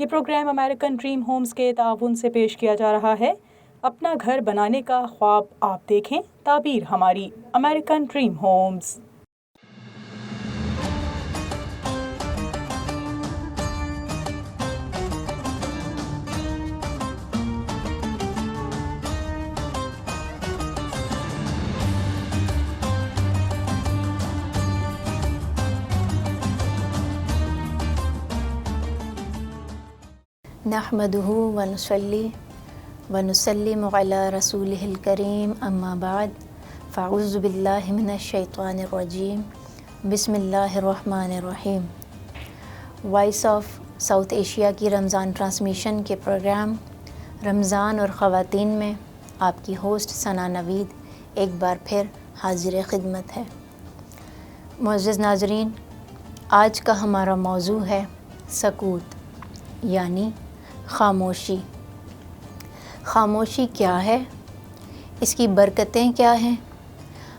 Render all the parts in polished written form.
یہ programme American dream homes کے تعاون سے پیش کیا جا رہا ہے۔ اپنا گھر بنانے کا خواب آپ دیکھیں، تعبیر ہماری، امریکن ڈریم ہومز۔ نحمدہ ونصلی ونسلم علی رسولہ الکریم، اما بعد، فاعوذ باللہ من الشیطان الرجیم، بسم اللہ الرحمن الرحیم۔ وائس آف ساؤتھ ایشیا کی رمضان ٹرانسمیشن کے پروگرام رمضان اور خواتین میں آپ کی ہوسٹ ثنا نوید ایک بار پھر حاضر خدمت ہے۔ معزز ناظرین، آج کا ہمارا موضوع ہے سکوت، یعنی خاموشی۔ خاموشی کیا ہے، اس کی برکتیں کیا ہیں،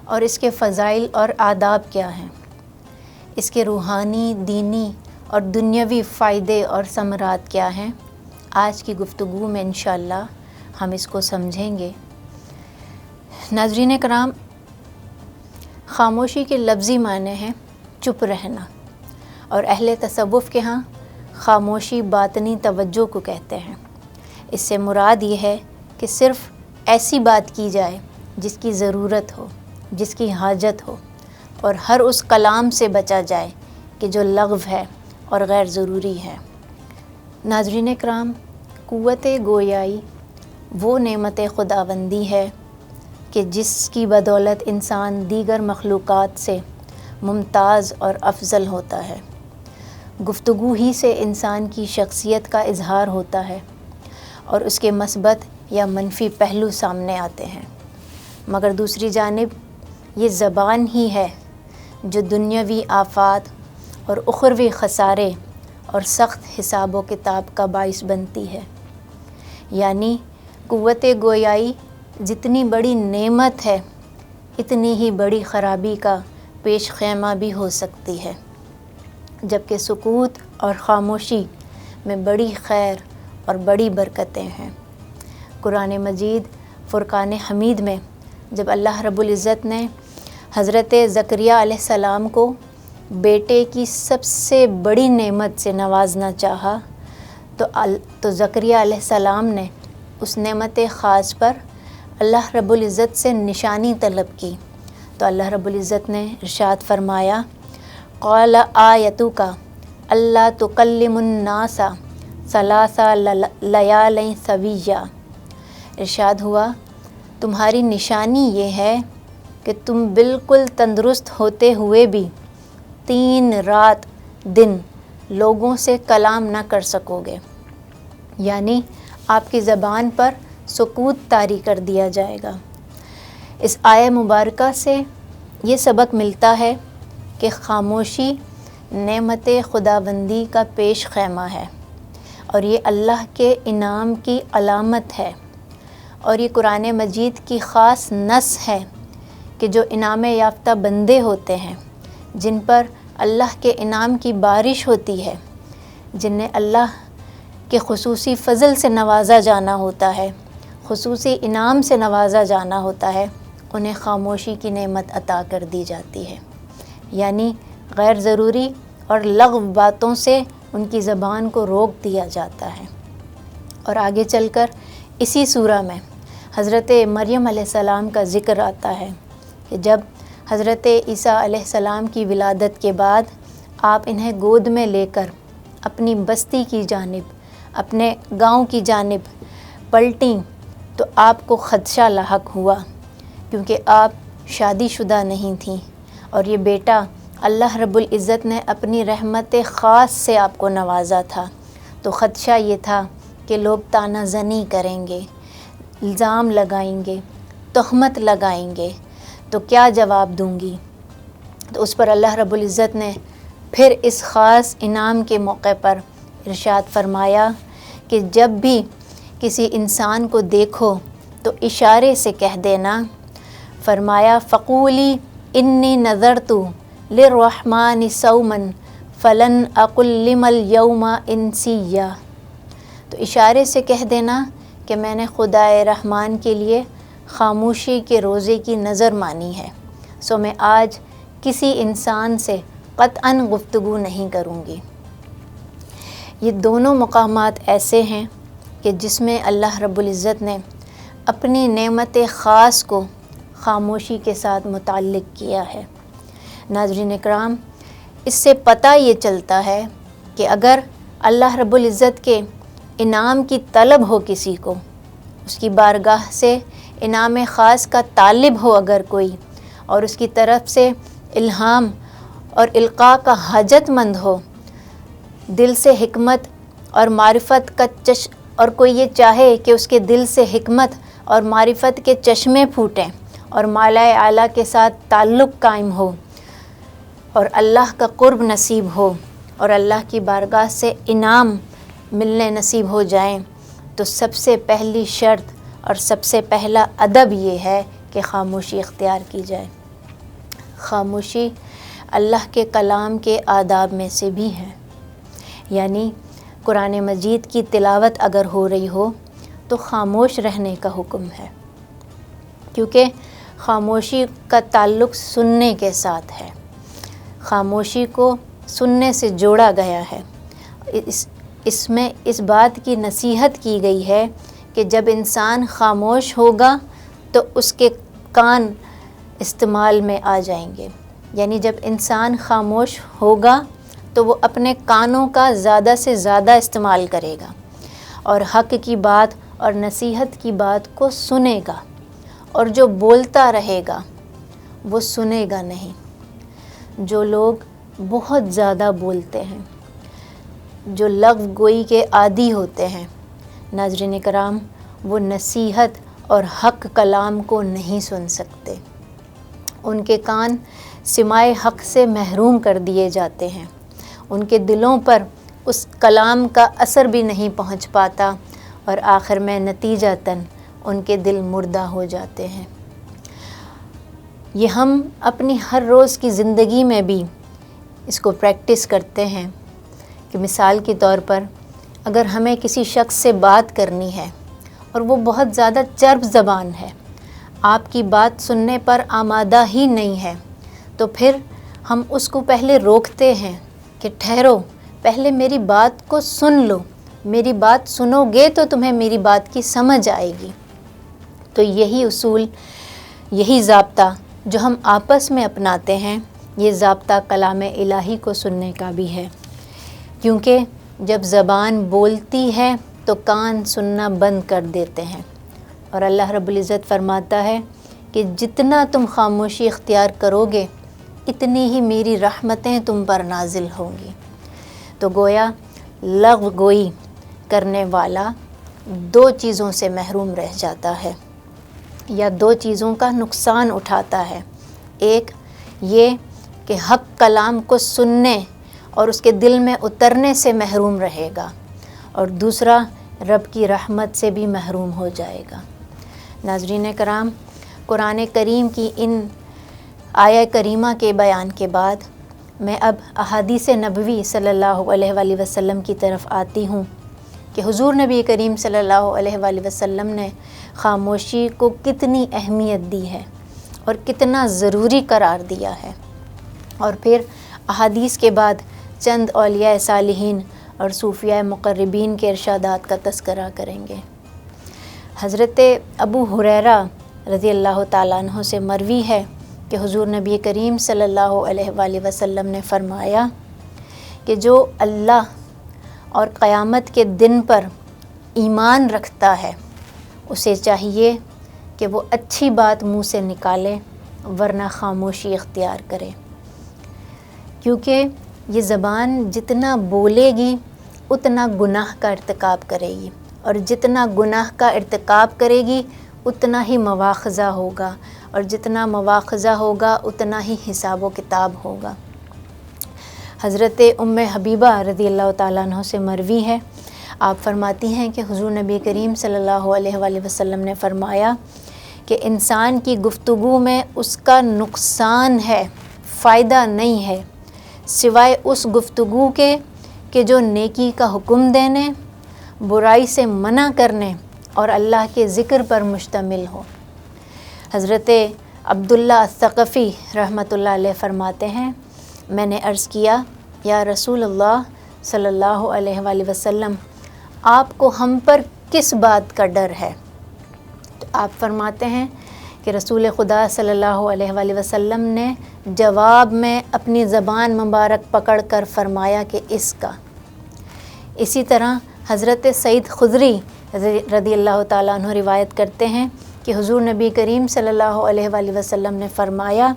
اور اس کے فضائل اور آداب کیا ہیں، اس کے روحانی، دینی اور دنیاوی فائدے اور ثمرات کیا ہیں، آج کی گفتگو میں انشاءاللہ ہم اس کو سمجھیں گے۔ ناظرین کرام، خاموشی کے لفظی معنی ہیں چپ رہنا، اور اہل تصوف کے ہاں خاموشی باطنی توجہ کو کہتے ہیں۔ اس سے مراد یہ ہے کہ صرف ایسی بات کی جائے جس کی ضرورت ہو، جس کی حاجت ہو، اور ہر اس کلام سے بچا جائے کہ جو لغو ہے اور غیر ضروری ہے۔ ناظرین اکرام، قوت گویائی وہ نعمت خداوندی ہے کہ جس کی بدولت انسان دیگر مخلوقات سے ممتاز اور افضل ہوتا ہے۔ گفتگو ہی سے انسان کی شخصیت کا اظہار ہوتا ہے اور اس کے مثبت یا منفی پہلو سامنے آتے ہیں، مگر دوسری جانب یہ زبان ہی ہے جو دنیاوی آفات اور اخروی خسارے اور سخت حساب و کتاب کا باعث بنتی ہے۔ یعنی قوت گویائی جتنی بڑی نعمت ہے، اتنی ہی بڑی خرابی کا پیش خیمہ بھی ہو سکتی ہے، جبکہ سکوت اور خاموشی میں بڑی خیر اور بڑی برکتیں ہیں۔ قرآن مجید فرقان حمید میں جب اللہ رب العزت نے حضرت زکریہ علیہ السلام کو بیٹے کی سب سے بڑی نعمت سے نوازنا چاہا تو زکریہ علیہ السلام نے اس نعمت خاص پر اللہ رب العزت سے نشانی طلب کی، تو اللہ رب العزت نے ارشاد فرمایا، قال آیتک اللہ تکلم الناس ثلاث لیال سویہ۔ ارشاد ہوا، تمہاری نشانی یہ ہے کہ تم بالکل تندرست ہوتے ہوئے بھی 3 رات دن لوگوں سے کلام نہ کر سکو گے، یعنی آپ کی زبان پر سکوت طاری کر دیا جائے گا۔ اس آیہ مبارکہ سے یہ سبق ملتا ہے کہ خاموشی نعمت خداوندی کا پیش خیمہ ہے، اور یہ اللہ کے انعام کی علامت ہے، اور یہ قرآن مجید کی خاص نص ہے کہ جو انعام یافتہ بندے ہوتے ہیں، جن پر اللہ کے انعام کی بارش ہوتی ہے، جنہیں اللہ کے خصوصی فضل سے نوازا جانا ہوتا ہے، خصوصی انعام سے نوازا جانا ہوتا ہے، انہیں خاموشی کی نعمت عطا کر دی جاتی ہے۔ یعنی غیر ضروری اور لغو باتوں سے ان کی زبان کو روک دیا جاتا ہے۔ اور آگے چل کر اسی سورہ میں حضرت مریم علیہ السلام کا ذکر آتا ہے کہ جب حضرت عیسیٰ علیہ السلام کی ولادت کے بعد آپ انہیں گود میں لے کر اپنی بستی کی جانب، اپنے گاؤں کی جانب پلٹیں تو آپ کو خدشہ لاحق ہوا، کیونکہ آپ شادی شدہ نہیں تھیں، اور یہ بیٹا اللہ رب العزت نے اپنی رحمت خاص سے آپ کو نوازا تھا، تو خدشہ یہ تھا کہ لوگ طعنہ زنی کریں گے، الزام لگائیں گے، تہمت لگائیں گے، تو کیا جواب دوں گی؟ تو اس پر اللہ رب العزت نے پھر اس خاص انعام کے موقع پر ارشاد فرمایا کہ جب بھی کسی انسان کو دیکھو تو اشارے سے کہہ دینا، فرمایا فقولی انی نذرت للرحمن صوما فلن اکلم الیوم انسیہ۔ تو اشارے سے کہہ دینا کہ میں نے خدائے رحمان کے لیے خاموشی کے روزے کی نظر مانی ہے، سو میں آج کسی انسان سے قطعاً گفتگو نہیں کروں گی۔ یہ دونوں مقامات ایسے ہیں کہ جس میں اللہ رب العزت نے اپنی نعمت خاص کو خاموشی کے ساتھ متعلق کیا ہے۔ ناظرین اکرام، اس سے پتہ یہ چلتا ہے کہ اگر اللہ رب العزت کے انعام کی طلب ہو کسی کو، اس کی بارگاہ سے انعام خاص کا طالب ہو اگر کوئی، اور اس کی طرف سے الہام اور القاء کا حاجت مند ہو، دل سے حکمت اور معرفت کا اور کوئی یہ چاہے کہ اس کے دل سے حکمت اور معرفت کے چشمے پھوٹیں اور مالائے اعلیٰ کے ساتھ تعلق قائم ہو اور اللہ کا قرب نصیب ہو اور اللہ کی بارگاہ سے انعام ملنے نصیب ہو جائیں، تو سب سے پہلی شرط اور سب سے پہلا ادب یہ ہے کہ خاموشی اختیار کی جائے۔ خاموشی اللہ کے کلام کے آداب میں سے بھی ہے، یعنی قرآن مجید کی تلاوت اگر ہو رہی ہو تو خاموش رہنے کا حکم ہے، کیونکہ خاموشی کا تعلق سننے کے ساتھ ہے، خاموشی کو سننے سے جوڑا گیا ہے۔ اس میں اس بات کی نصیحت کی گئی ہے کہ جب انسان خاموش ہوگا تو اس کے کان استعمال میں آ جائیں گے، یعنی جب انسان خاموش ہوگا تو وہ اپنے کانوں کا زیادہ سے زیادہ استعمال کرے گا اور حق کی بات اور نصیحت کی بات کو سنے گا، اور جو بولتا رہے گا وہ سنے گا نہیں۔ جو لوگ بہت زیادہ بولتے ہیں، جو لغو گوئی کے عادی ہوتے ہیں، ناظرین کرام، وہ نصیحت اور حق کلام کو نہیں سن سکتے، ان کے کان سماع حق سے محروم کر دیے جاتے ہیں، ان کے دلوں پر اس کلام کا اثر بھی نہیں پہنچ پاتا، اور آخر میں نتیجتاً ان کے دل مردہ ہو جاتے ہیں۔ یہ ہم اپنی ہر روز کی زندگی میں بھی اس کو پریکٹس کرتے ہیں کہ مثال کے طور پر اگر ہمیں کسی شخص سے بات کرنی ہے اور وہ بہت زیادہ چرب زبان ہے، آپ کی بات سننے پر آمادہ ہی نہیں ہے، تو پھر ہم اس کو پہلے روکتے ہیں کہ ٹھہرو، پہلے میری بات کو سن لو، میری بات سنو گے تو تمہیں میری بات کی سمجھ آئے گی۔ تو یہی اصول، یہی ضابطہ جو ہم آپس میں اپناتے ہیں، یہ ضابطہ کلام الہی کو سننے کا بھی ہے، کیونکہ جب زبان بولتی ہے تو کان سننا بند کر دیتے ہیں، اور اللہ رب العزت فرماتا ہے کہ جتنا تم خاموشی اختیار کرو گے اتنی ہی میری رحمتیں تم پر نازل ہوں گی۔ تو گویا لغو گوئی کرنے والا دو چیزوں سے محروم رہ جاتا ہے، یا دو چیزوں کا نقصان اٹھاتا ہے۔ ایک یہ کہ حق کلام کو سننے اور اس کے دل میں اترنے سے محروم رہے گا، اور دوسرا رب کی رحمت سے بھی محروم ہو جائے گا۔ ناظرین کرام، قرآن کریم کی ان آیہ کریمہ کے بیان کے بعد میں اب احادیث نبوی صلی اللہ علیہ وآلہ وسلم کی طرف آتی ہوں کہ حضور نبی کریم صلی اللہ علیہ وآلہ وسلم نے خاموشی کو کتنی اہمیت دی ہے اور کتنا ضروری قرار دیا ہے، اور پھر احادیث کے بعد چند اولیاء صالحین اور صوفیاء مقربین کے ارشادات کا تذکرہ کریں گے۔ حضرت ابو ہریرہ رضی اللہ تعالیٰ عنہ سے مروی ہے کہ حضور نبی کریم صلی اللہ علیہ وآلہ وسلم نے فرمایا کہ جو اللہ اور قیامت کے دن پر ایمان رکھتا ہے اسے چاہیے کہ وہ اچھی بات منہ سے نکالے ورنہ خاموشی اختیار کرے، کیونکہ یہ زبان جتنا بولے گی اتنا گناہ کا ارتکاب کرے گی، اور جتنا گناہ کا ارتکاب کرے گی اتنا ہی مواخذہ ہوگا، اور جتنا مواخذہ ہوگا اتنا ہی حساب و کتاب ہوگا۔ حضرت ام حبیبہ رضی اللہ تعالیٰ عنہ سے مروی ہے، آپ فرماتی ہیں کہ حضور نبی کریم صلی اللہ علیہ وآلہ وسلم نے فرمایا کہ انسان کی گفتگو میں اس کا نقصان ہے، فائدہ نہیں ہے، سوائے اس گفتگو کے کہ جو نیکی کا حکم دینے، برائی سے منع کرنے اور اللہ کے ذکر پر مشتمل ہو۔ حضرت عبداللہ الثقفی رحمۃ اللہ علیہ فرماتے ہیں، میں نے عرض کیا یا رسول اللہ صلی اللہ علیہ وآلہ وسلم، آپ کو ہم پر کس بات کا ڈر ہے؟ تو آپ فرماتے ہیں کہ رسول خدا صلی اللہ علیہ وآلہ وسلم نے جواب میں اپنی زبان مبارک پکڑ کر فرمایا کہ اس کا۔ اسی طرح حضرت سعید خدری رضی اللہ تعالیٰ عنہ روایت کرتے ہیں کہ حضور نبی کریم صلی اللہ علیہ وآلہ وسلم نے فرمایا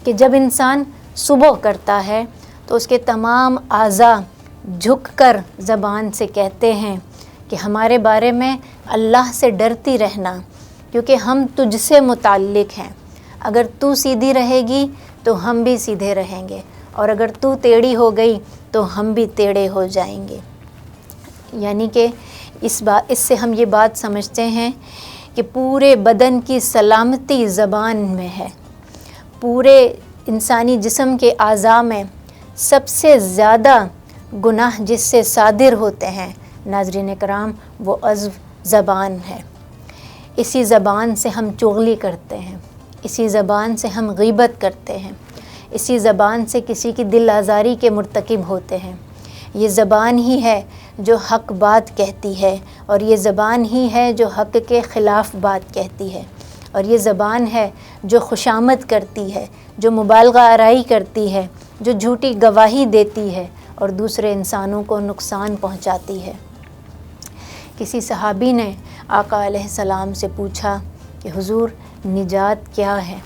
کہ جب انسان صبح کرتا ہے تو اس کے تمام اعضاء جھک کر زبان سے کہتے ہیں کہ ہمارے بارے میں اللہ سے ڈرتی رہنا، کیونکہ ہم تجھ سے متعلق ہیں۔ اگر تو سیدھی رہے گی تو ہم بھی سیدھے رہیں گے، اور اگر تو ٹیڑھی ہو گئی تو ہم بھی ٹیڑھے ہو جائیں گے۔ یعنی کہ اس سے ہم یہ بات سمجھتے ہیں کہ پورے بدن کی سلامتی زبان میں ہے۔ پورے انسانی جسم کے اعضاء میں سب سے زیادہ گناہ جس سے صادر ہوتے ہیں ناظرین کرام، وہ عضو زبان ہے۔ اسی زبان سے ہم چغلی کرتے ہیں، اسی زبان سے ہم غیبت کرتے ہیں، اسی زبان سے کسی کی دل آزاری کے مرتکب ہوتے ہیں۔ یہ زبان ہی ہے جو حق بات کہتی ہے، اور یہ زبان ہی ہے جو حق کے خلاف بات کہتی ہے، اور یہ زبان ہے جو خوشامد کرتی ہے، جو مبالغہ آرائی کرتی ہے، جو جھوٹی گواہی دیتی ہے اور دوسرے انسانوں کو نقصان پہنچاتی ہے۔ کسی صحابی نے آقا علیہ السلام سے پوچھا کہ حضور نجات کیا ہے،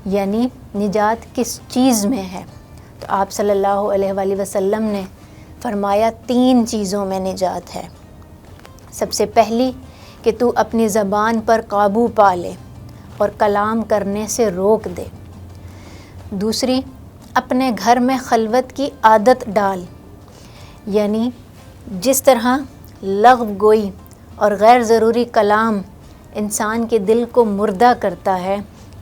یعنی نجات کس چیز میں ہے؟ تو آپ صلی اللہ علیہ وآلہ وسلم نے فرمایا 3 چیزوں میں نجات ہے۔ سب سے پہلی کہ تو اپنی زبان پر قابو پا لے اور کلام کرنے سے روک دے۔ دوسری، اپنے گھر میں خلوت کی عادت ڈال، یعنی جس طرح لغو گوئی اور غیر ضروری کلام انسان کے دل کو مردہ کرتا ہے،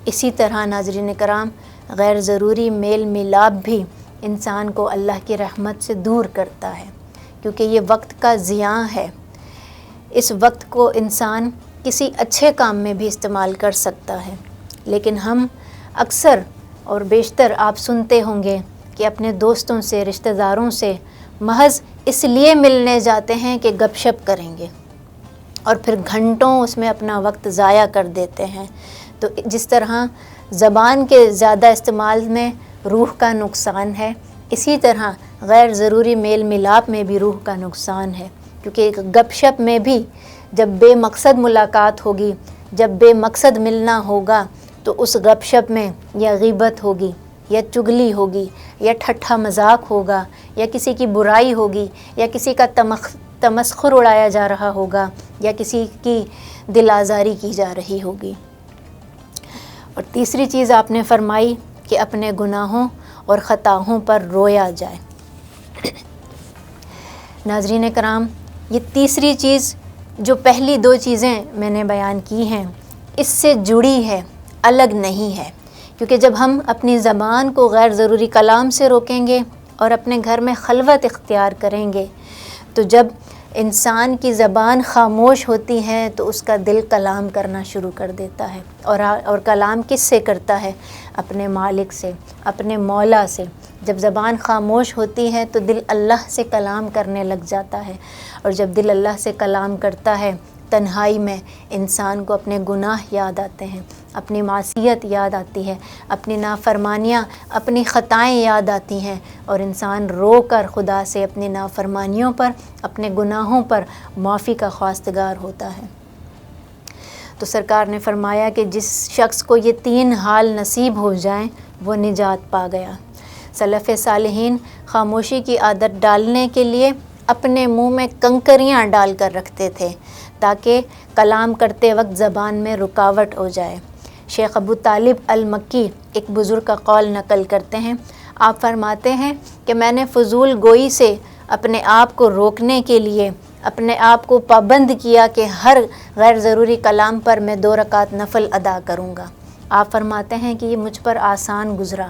اسی طرح ناظرین کرام غیر ضروری میل ملاپ بھی انسان کو اللہ کی رحمت سے دور کرتا ہے، کیونکہ یہ وقت کا ضیاع ہے۔ اس وقت کو انسان کسی اچھے کام میں بھی استعمال کر سکتا ہے، لیکن ہم اکثر اور بیشتر آپ سنتے ہوں گے کہ اپنے دوستوں سے، رشتہ داروں سے محض اس لیے ملنے جاتے ہیں کہ گپ شپ کریں گے، اور پھر گھنٹوں اس میں اپنا وقت ضائع کر دیتے ہیں۔ تو جس طرح زبان کے زیادہ استعمال میں روح کا نقصان ہے، اسی طرح غیر ضروری میل ملاپ میں بھی روح کا نقصان ہے، کیونکہ گپ شپ میں بھی جب بے مقصد ملاقات ہوگی، جب بے مقصد ملنا ہوگا، تو اس گپ شپ میں یا غیبت ہوگی، یا چگلی ہوگی، یا ٹھٹھا مذاق ہوگا، یا کسی کی برائی ہوگی، یا کسی کا تمسخر اڑایا جا رہا ہوگا، یا کسی کی دل آزاری کی جا رہی ہوگی۔ اور تیسری چیز آپ نے فرمائی کہ اپنے گناہوں اور خطاؤں پر رویا جائے۔ ناظرین کرام، یہ تیسری چیز جو پہلی 2 چیزیں میں نے بیان کی ہیں، اس سے جڑی ہے، الگ نہیں ہے، کیونکہ جب ہم اپنی زبان کو غیر ضروری کلام سے روکیں گے اور اپنے گھر میں خلوت اختیار کریں گے، تو جب انسان کی زبان خاموش ہوتی ہے تو اس کا دل کلام کرنا شروع کر دیتا ہے، اور کلام کس سے کرتا ہے؟ اپنے مالک سے، اپنے مولا سے۔ جب زبان خاموش ہوتی ہے تو دل اللہ سے کلام کرنے لگ جاتا ہے، اور جب دل اللہ سے کلام کرتا ہے، تنہائی میں انسان کو اپنے گناہ یاد آتے ہیں، اپنی معصیت یاد آتی ہے، اپنی نافرمانیاں، اپنی خطائیں یاد آتی ہیں، اور انسان رو کر خدا سے اپنی نافرمانیوں پر، اپنے گناہوں پر معافی کا خواستگار ہوتا ہے۔ تو سرکار نے فرمایا کہ جس شخص کو یہ 3 حال نصیب ہو جائیں وہ نجات پا گیا۔ سلف صالحین خاموشی کی عادت ڈالنے کے لیے اپنے منہ میں کنکریاں ڈال کر رکھتے تھے تاکہ کلام کرتے وقت زبان میں رکاوٹ ہو جائے۔ شیخ ابو طالب المکی ایک بزرگ کا قول نقل کرتے ہیں، آپ فرماتے ہیں کہ میں نے فضول گوئی سے اپنے آپ کو روکنے کے لیے اپنے آپ کو پابند کیا کہ ہر غیر ضروری کلام پر میں 2 رکعت نفل ادا کروں گا۔ آپ فرماتے ہیں کہ یہ مجھ پر آسان گزرا،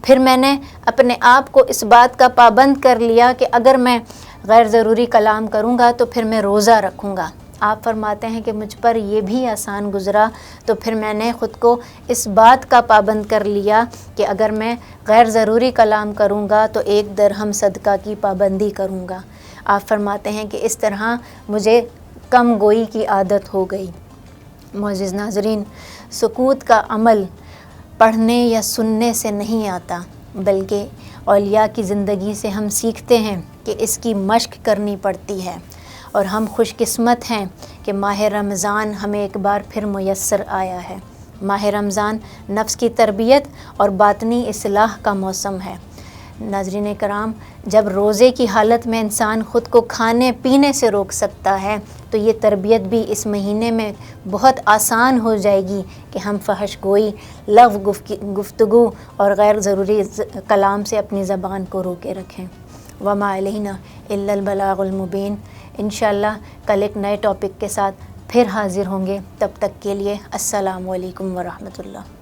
پھر میں نے اپنے آپ کو اس بات کا پابند کر لیا کہ اگر میں غیر ضروری کلام کروں گا تو پھر میں روزہ رکھوں گا۔ آپ فرماتے ہیں کہ مجھ پر یہ بھی آسان گزرا تو پھر میں نے خود کو اس بات کا پابند کر لیا کہ اگر میں غیر ضروری کلام کروں گا تو 1 درہم صدقہ کی پابندی کروں گا۔ آپ فرماتے ہیں کہ اس طرح مجھے کم گوئی کی عادت ہو گئی۔ معزز ناظرین، سکوت کا عمل پڑھنے یا سننے سے نہیں آتا، بلکہ اولیاء کی زندگی سے ہم سیکھتے ہیں کہ اس کی مشق کرنی پڑتی ہے، اور ہم خوش قسمت ہیں کہ ماہ رمضان ہمیں ایک بار پھر میسر آیا ہے۔ ماہ رمضان نفس کی تربیت اور باطنی اصلاح کا موسم ہے۔ ناظرین کرام، جب روزے کی حالت میں انسان خود کو کھانے پینے سے روک سکتا ہے تو یہ تربیت بھی اس مہینے میں بہت آسان ہو جائے گی کہ ہم فحش گوئی، لغو گفتگو اور غیر ضروری کلام سے اپنی زبان کو روکے رکھیں۔ وما علینا الا البلاغ المبین۔ انشاءاللہ کل ایک نئے ٹاپک کے ساتھ پھر حاضر ہوں گے، تب تک کے لیے السلام علیکم ورحمۃ اللہ۔